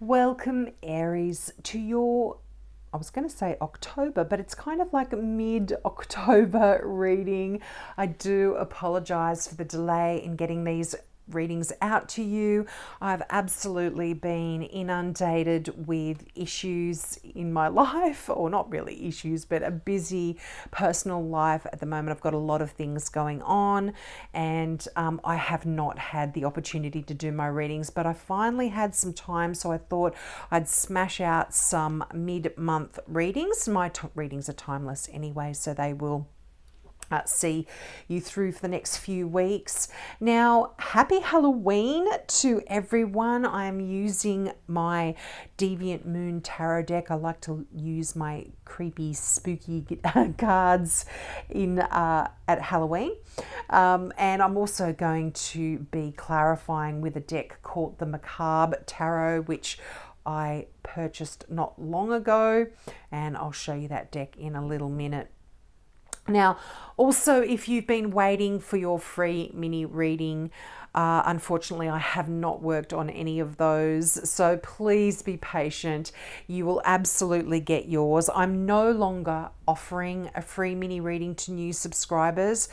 Welcome, Aries, to your, I was going to say October, but it's kind of like a mid-October reading. I do apologize for the delay in getting these readings out to you. I've absolutely been inundated with issues in my life, or not really issues, but a busy personal life at the moment. I've got a lot of things going on, and I have not had the opportunity to do my readings, but I finally had some time, so I thought I'd smash out some mid-month readings. My readings are timeless anyway, so they will see you through for the next few weeks. Now, happy Halloween to everyone. I am using my Deviant Moon Tarot deck. I like to use my creepy, spooky cards in at Halloween. And I'm also going to be clarifying with a deck called the Macabre Tarot, which I purchased not long ago, and I'll show you that deck in a little minute. Now, also, if you've been waiting for your free mini reading, unfortunately, I have not worked on any of those. So please be patient. You will absolutely get yours. I'm no longer offering a free mini reading to new subscribers.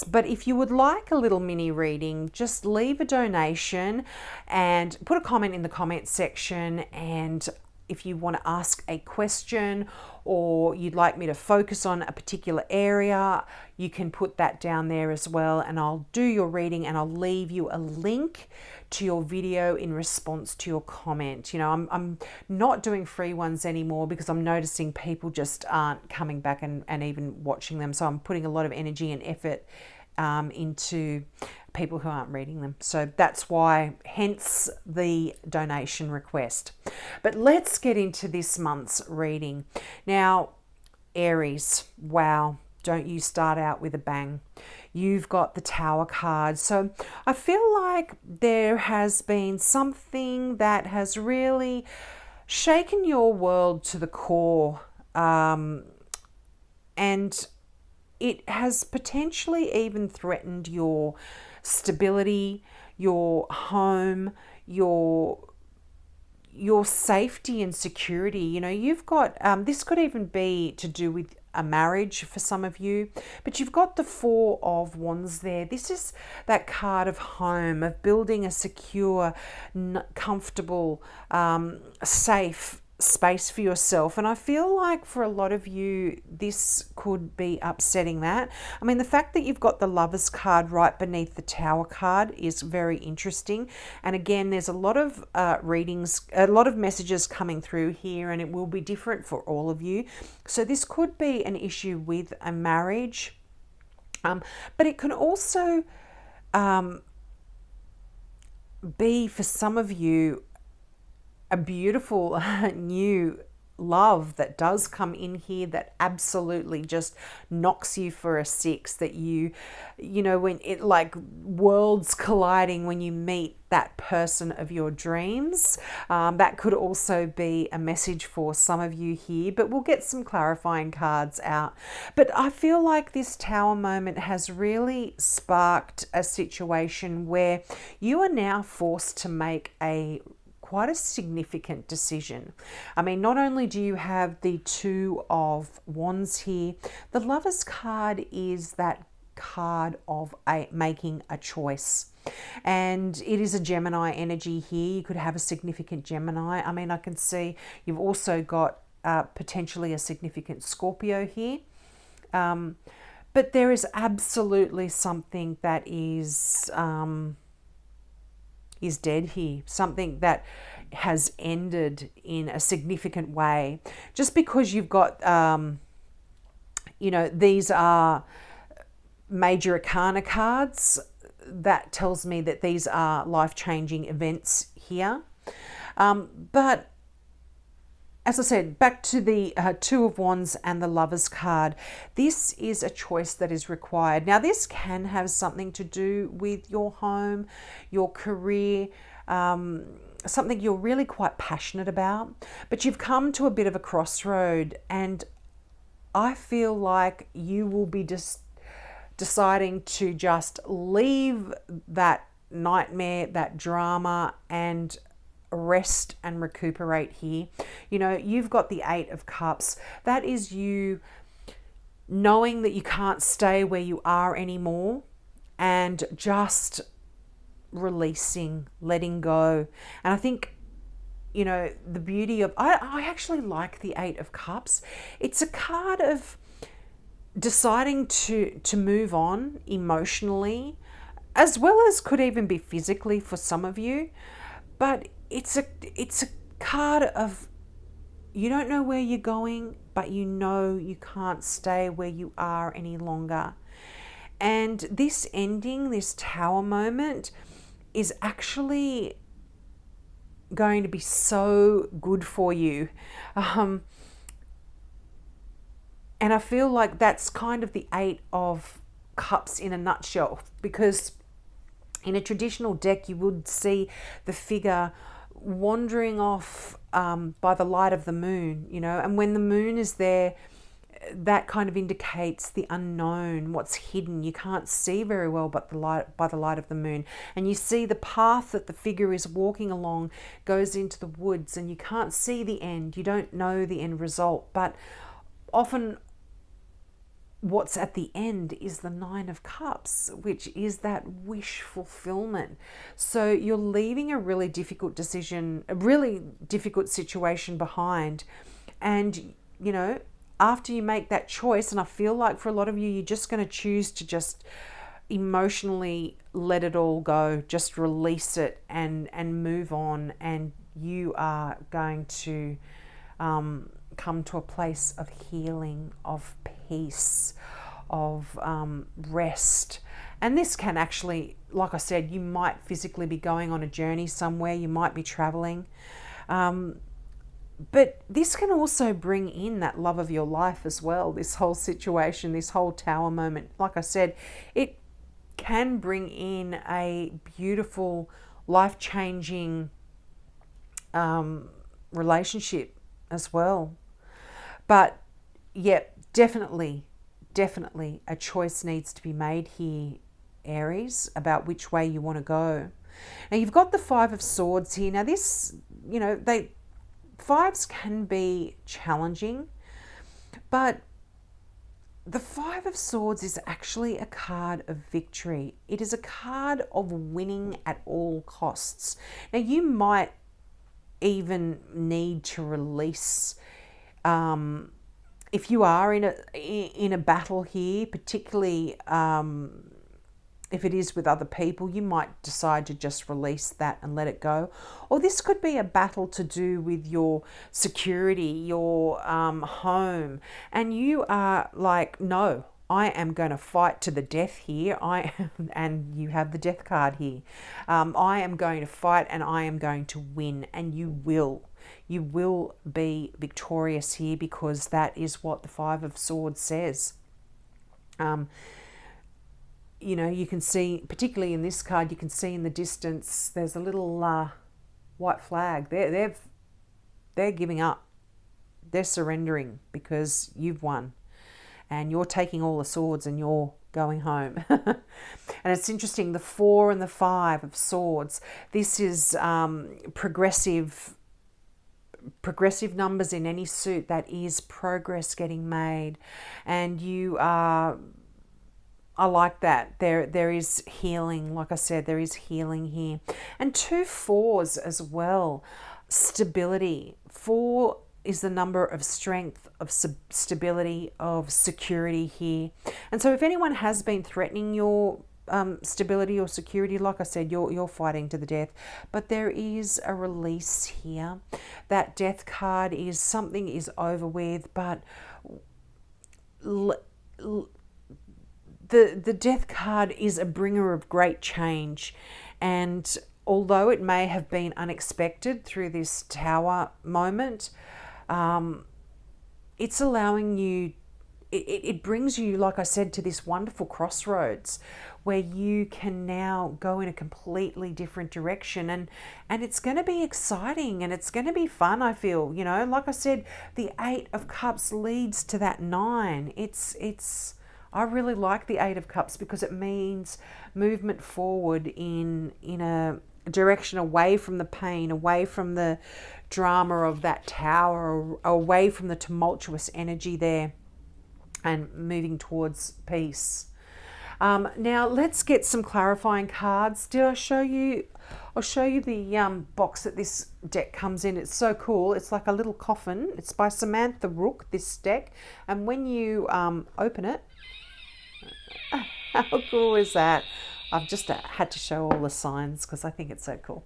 But if you would like a little mini reading, just leave a donation and put a comment in the comment section. And if you want to ask a question or you'd like me to focus on a particular area, you can put that down there as well, and I'll do your reading and I'll leave you a link to your video in response to your comment. You know, I'm not doing free ones anymore because I'm noticing people just aren't coming back and even watching them. So I'm putting a lot of energy and effort into people who aren't reading them. So that's why, hence the donation request. But let's get into this month's reading. Now, Aries, wow, don't you start out with a bang. You've got the Tower card. So I feel like there has been something that has really shaken your world to the core. And it has potentially even threatened your stability, your home, your safety and security. You know, you've got, this could even be to do with a marriage for some of you, but you've got the Four of Wands there. This is that card of home, of building a secure, comfortable, safe space for yourself. And I feel like for a lot of you, this could be upsetting that. I mean, the fact that you've got the Lovers card right beneath the Tower card is very interesting. And again, there's a lot of readings, a lot of messages coming through here, and it will be different for all of you. So this could be an issue with a marriage, but it can also be, for some of you, a beautiful new love that does come in here that absolutely just knocks you for a six, that you know, when it, like worlds colliding when you meet that person of your dreams. That could also be a message for some of you here, but we'll get some clarifying cards out. But I feel like this Tower moment has really sparked a situation where you are now forced to make quite a significant decision. I mean, not only do you have the Two of Wands here, the Lovers card is that card of making a choice. And it is a Gemini energy here. You could have a significant Gemini. I mean, I can see you've also got potentially a significant Scorpio here. But there is absolutely something that is dead here, something that has ended in a significant way. Just because you've got, you know, these are major arcana cards, that tells me that these are life-changing events here. But as I said, back to the Two of Wands and the Lovers card, this is a choice that is required. Now, this can have something to do with your home, your career, something you're really quite passionate about, but you've come to a bit of a crossroad, and I feel like you will be deciding to just leave that nightmare, that drama, and rest and recuperate here. You know, you've got the Eight of Cups. That is you knowing that you can't stay where you are anymore and just releasing, letting go. And I think, you know, the beauty of, I actually like the Eight of Cups. It's a card of deciding to move on emotionally, as well as could even be physically for some of you. But it's a card of, you don't know where you're going, but you know you can't stay where you are any longer. And this ending, this Tower moment, is actually going to be so good for you. And I feel like that's kind of the Eight of Cups in a nutshell, because in a traditional deck you would see the figure wandering off by the light of the moon, you know, and when the moon is there, that kind of indicates the unknown, what's hidden. You can't see very well but by the light of the moon. And you see the path that the figure is walking along goes into the woods, and you can't see the end. You don't know the end result, but often what's at the end is the Nine of Cups, which is that wish fulfillment. So you're leaving a really difficult decision, a really difficult situation behind. And, you know, after you make that choice, and I feel like for a lot of you, you're just going to choose to just emotionally let it all go, just release it and move on. And you are going to come to a place of healing, of peace, of rest. And this can actually, like I said, you might physically be going on a journey somewhere, you might be traveling. But this can also bring in that love of your life as well, this whole situation, this whole Tower moment. Like I said, it can bring in a beautiful, life-changing relationship as well. But yeah, definitely a choice needs to be made here, Aries, about which way you want to go. Now you've got the Five of Swords here. Now this, you know, fives can be challenging, but the Five of Swords is actually a card of victory. It is a card of winning at all costs. Now you might even need to release, if you are in a battle here, particularly if it is with other people, you might decide to just release that and let it go. Or this could be a battle to do with your security, your home, and you are like, no, I am going to fight to the death here. And you have the Death card here. I am going to fight and I am going to win, and you will. You will be victorious here, because that is what the Five of Swords says. You know, you can see, particularly in this card, you can see in the distance, there's a little white flag. They're giving up. They're surrendering because you've won. And you're taking all the swords and you're going home. And it's interesting, the 4 and the 5 of Swords. This is progressive numbers in any suit. That is progress getting made. And you are, I like that. There is healing. Like I said, there is healing here. And 2 4s as well. Stability. 4 is the number of strength, of stability, of security here. And so if anyone has been threatening your stability or security, like I said, you're fighting to the death. But there is a release here. That Death card is something is over with, but the Death card is a bringer of great change. And although it may have been unexpected through this Tower moment, it's allowing you, it brings you, like I said, to this wonderful crossroads where you can now go in a completely different direction, and it's going to be exciting and it's going to be fun. I feel, you know, like I said, the 8 of Cups leads to that 9. I really like the 8 of Cups because it means movement forward in direction away from the pain, away from the drama of that tower, away from the tumultuous energy there, and moving towards peace. Now let's get some clarifying cards. Did I show you? I'll show you the box that this deck comes in. It's so cool. It's like a little coffin. It's by Samantha Rook, this deck. And when you open it, how cool is that? I've just had to show all the signs because I think it's so cool.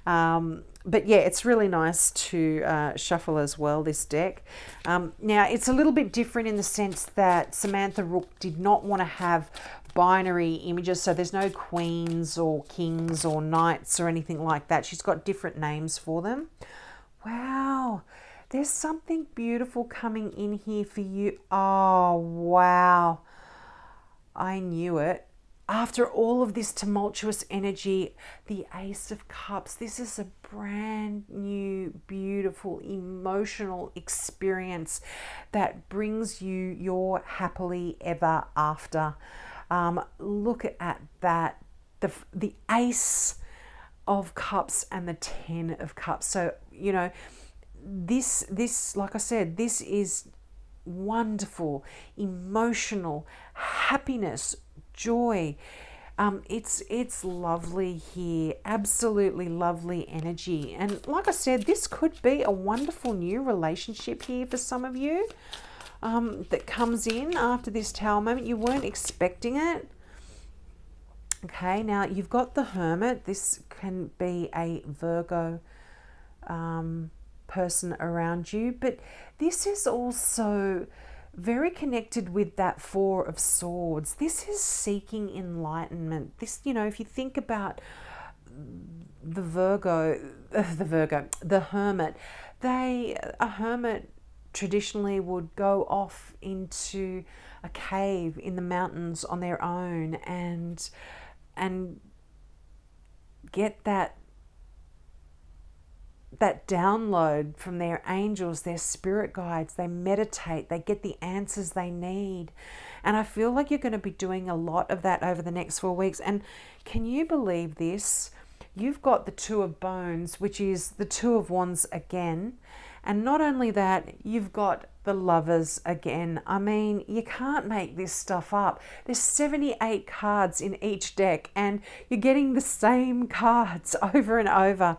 But yeah, it's really nice to shuffle as well, this deck. Now, it's a little bit different in the sense that Samantha Rook did not want to have binary images, so there's no queens or kings or knights or anything like that. She's got different names for them. Wow, there's something beautiful coming in here for you. Oh, wow. I knew it. After all of this tumultuous energy, the Ace of Cups, this is a brand new, beautiful, emotional experience that brings you your happily ever after. Look at that. The Ace of Cups and the Ten of Cups. So, you know, this, like I said, this is wonderful, emotional, happiness, joy. It's lovely here, absolutely lovely energy. And like I said, this could be a wonderful new relationship here for some of you that comes in after this Tower moment. You weren't expecting it. Okay, now you've got the Hermit. This can be a Virgo person around you, but this is also very connected with that Four of Swords. This is seeking enlightenment. This, you know, if you think about the Hermit, a hermit traditionally would go off into a cave in the mountains on their own and get that download from their angels, their spirit guides. They meditate, they get the answers they need. And I feel like you're going to be doing a lot of that over the next 4 weeks. And can you believe this? You've got the Two of Bones, which is the Two of Wands again. And not only that, you've got the Lovers again. I mean, you can't make this stuff up. There's 78 cards in each deck and you're getting the same cards over and over.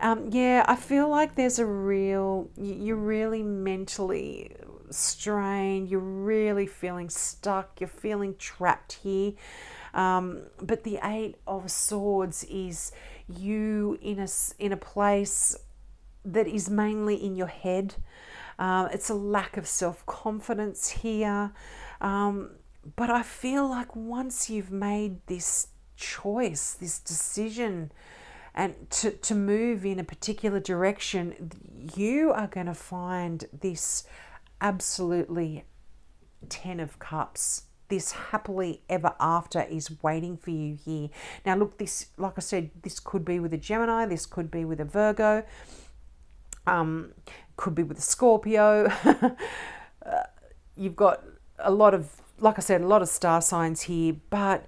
Yeah, I feel like there's you're really mentally strained. You're really feeling stuck. You're feeling trapped here. But the Eight of Swords is you in a place that is mainly in your head. It's a lack of self-confidence here. But I feel like once you've made this choice, this decision, and to move in a particular direction, you are going to find this absolutely Ten of Cups. This happily ever after is waiting for you here. Now look, this, like I said, this could be with a Gemini, this could be with a Virgo, could be with a Scorpio. You've got a lot of, like I said, a lot of star signs here, but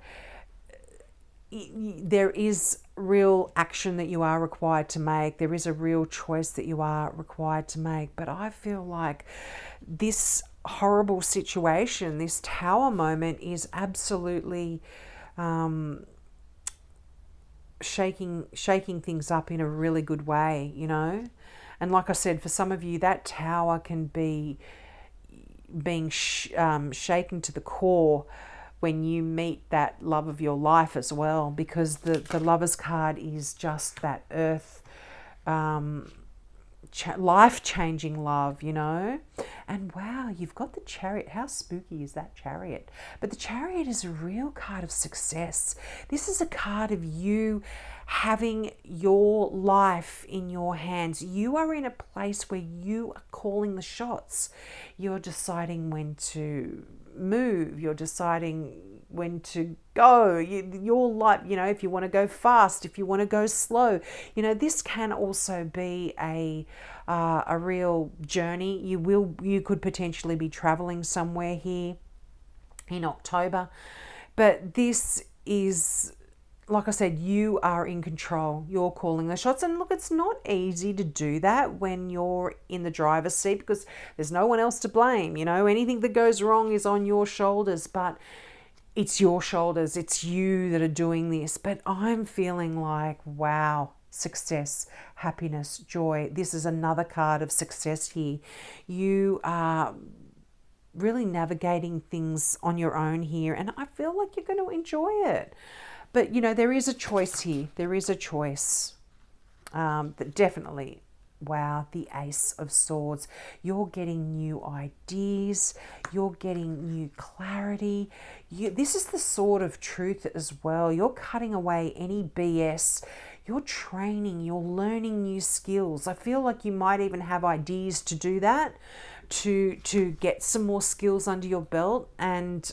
there is real action that you are required to make. There is a real choice that you are required to make. But I feel like this horrible situation, this Tower moment, is absolutely shaking things up in a really good way, you know. And like I said, for some of you, that Tower can be being shaken to the core when you meet that love of your life as well, because the Lover's card is just that earth, life-changing love, you know. And wow, you've got the Chariot. How spooky is that Chariot? But the Chariot is a real card of success. This is a card of you having your life in your hands. You are in a place where you are calling the shots. You're deciding when to move. You're deciding when to go. Your life, you know, if you want to go fast, if you want to go slow. You know, this can also be a real journey. You could potentially be traveling somewhere here in October. But this is like I said, you are in control. You're calling the shots. And look, it's not easy to do that when you're in the driver's seat because there's no one else to blame. You know, anything that goes wrong is on your shoulders, but it's your shoulders. It's you that are doing this. But I'm feeling like, wow, success, happiness, joy. This is another card of success here. You are really navigating things on your own here, and I feel like you're going to enjoy it. But, you know, there is a choice here. There is a choice that definitely, wow, the Ace of Swords. You're getting new ideas. You're getting new clarity. This is the sword of truth as well. You're cutting away any BS. You're training. You're learning new skills. I feel like you might even have ideas to do that, to get some more skills under your belt and,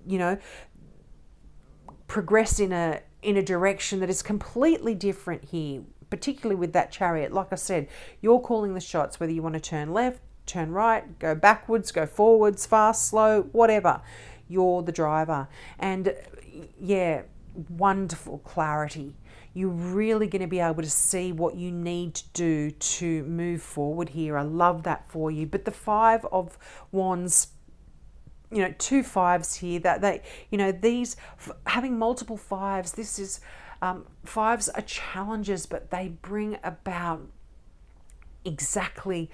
you know, progress in a direction that is completely different here, particularly with that Chariot. Like I said, you're calling the shots, whether you want to turn left, turn right, go backwards, go forwards, fast, slow, whatever. You're the driver. And yeah, wonderful clarity. You're really going to be able to see what you need to do to move forward here. I love that for you. But the Five of Wands, you know, 2 5s here, that they, you know, these having multiple 5s, this is 5s are challenges, but they bring about exactly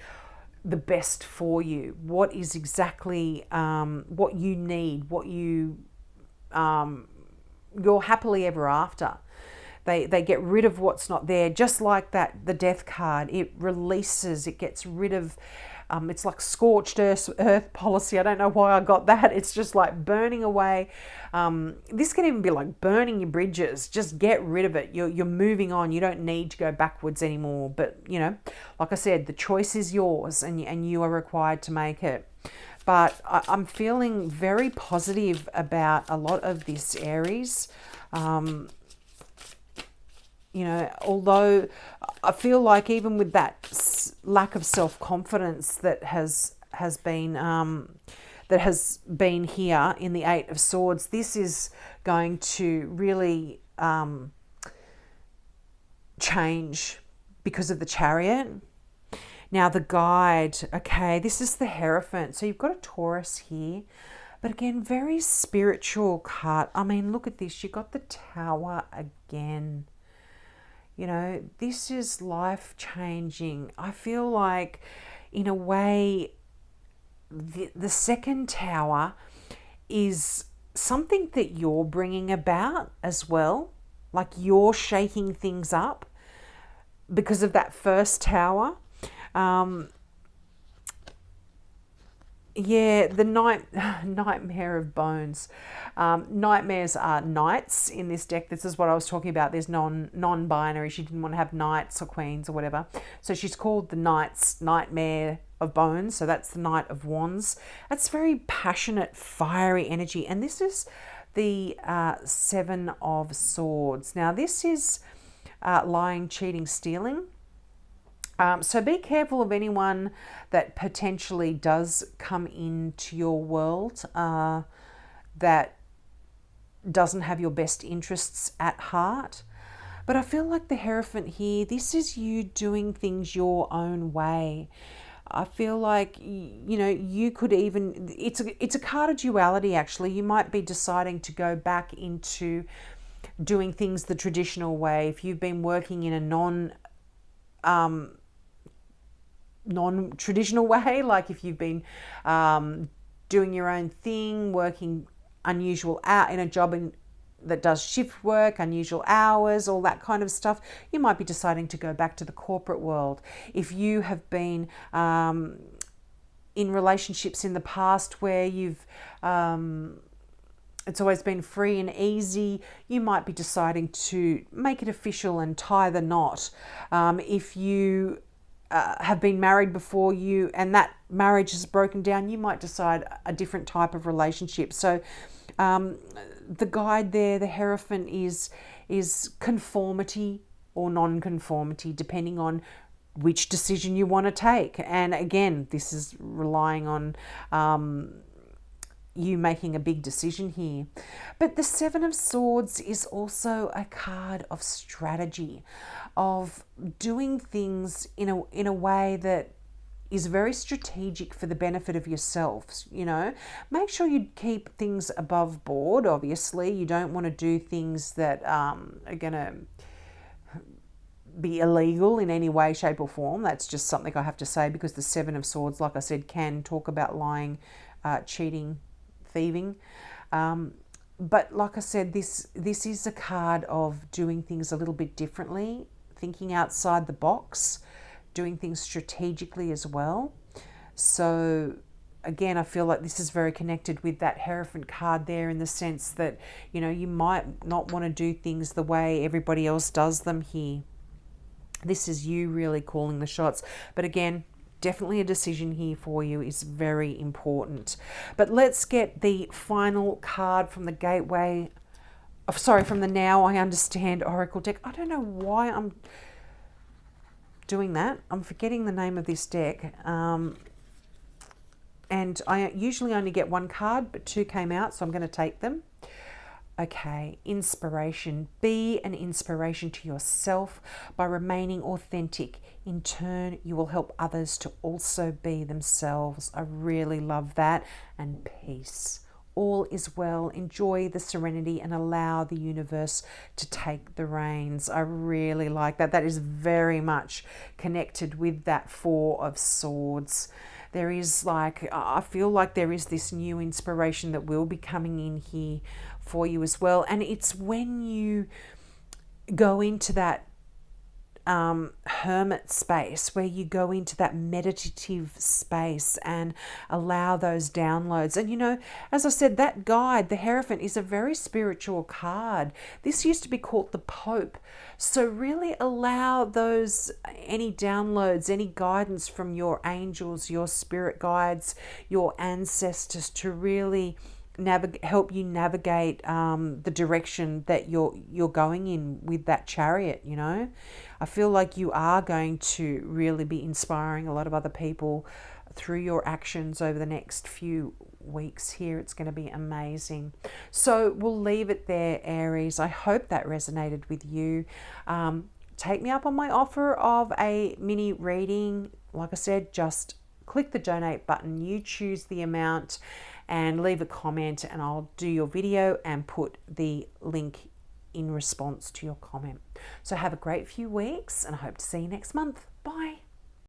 the best for you. What is exactly what you need, what you you're happily ever after. They get rid of what's not there, just like that, the Death card. It releases, it gets rid of, it's like scorched earth policy. I don't know why I got that. It's just like burning away. This can even be like burning your bridges. Just get rid of it. You're moving on. You don't need to go backwards anymore. But, you know, like I said, the choice is yours and you are required to make it. But I'm feeling very positive about a lot of this, Aries. You know, although I feel like even with that lack of self-confidence that has been here in the Eight of Swords, this is going to really change because of the Chariot. Now the Guide, okay, this is the Hierophant. So you've got a Taurus here, but again, very spiritual card. I mean, look at this. You got the Tower again. You know, this is life-changing. I feel like, in a way, the second tower is something that you're bringing about as well. Like you're shaking things up because of that first tower. Yeah, the Nightmare of Bones. Nightmares are knights in this deck. This is what I was talking about. There's non-binary. She didn't want to have knights or queens or whatever. So she's called the Nightmare of Bones. So that's the Knight of Wands. That's very passionate, fiery energy. And this is the Seven of Swords. Now this is lying, cheating, stealing. So be careful of anyone that potentially does come into your world that doesn't have your best interests at heart. But I feel like the Hierophant here, this is you doing things your own way. I feel like, you know, you could even, it's a card of duality actually. You might be deciding to go back into doing things the traditional way. If you've been working in a non-traditional way, like if you've been doing your own thing, working unusual out in a job that does shift work, unusual hours, all that kind of stuff, you might be deciding to go back to the corporate world. If you have been in relationships in the past where you've it's always been free and easy, you might be deciding to make it official and tie the knot. If you have been married before you and that marriage has broken down, you might decide a different type of relationship. So the Guide there, the Hierophant, is conformity or non-conformity, depending on which decision you want to take. And again, this is relying on you making a big decision here. But the Seven of Swords is also a card of strategy, of doing things in a way that is very strategic for the benefit of yourselves. You know, make sure you keep things above board. Obviously, you don't want to do things that are going to be illegal in any way, shape, or form. That's just something I have to say, because the Seven of Swords, like I said, can talk about lying, cheating, thieving. But like I said, this is a card of doing things a little bit differently, thinking outside the box, doing things strategically as well. So again, I feel like this is very connected with that Hierophant card there, in the sense that, you know, you might not want to do things the way everybody else does them here. This is you really calling the shots. But again, definitely a decision here for you is very important. But let's get the final card from the Gateway. Oh, sorry, from the Now I Understand Oracle deck. I don't know why I'm doing that. I'm forgetting the name of this deck. And I usually only get one card, but two came out, so I'm going to take them. Okay, inspiration. Be an inspiration to yourself by remaining authentic. In turn, you will help others to also be themselves. I really love that. And peace. All is well. Enjoy the serenity and allow the universe to take the reins. I really like that. That is very much connected with that Four of Swords. There is I feel like there is this new inspiration that will be coming in here for you as well. And it's when you go into that hermit space, where you go into that meditative space and allow those downloads. And you know, as I said, that guide, the Hierophant, is a very spiritual card. This used to be called the Pope. So really allow those, any downloads, any guidance from your angels, your spirit guides, your ancestors, to really help you navigate the direction that you're going in with that Chariot. You know, I feel like you are going to really be inspiring a lot of other people through your actions over the next few weeks here. It's going to be amazing. So we'll leave it there, Aries. I hope that resonated with you. Take me up on my offer of a mini reading. Like I said, just click the donate button, you choose the amount, and leave a comment, and I'll do your video and put the link in response to your comment. So have a great few weeks, and I hope to see you next month. Bye.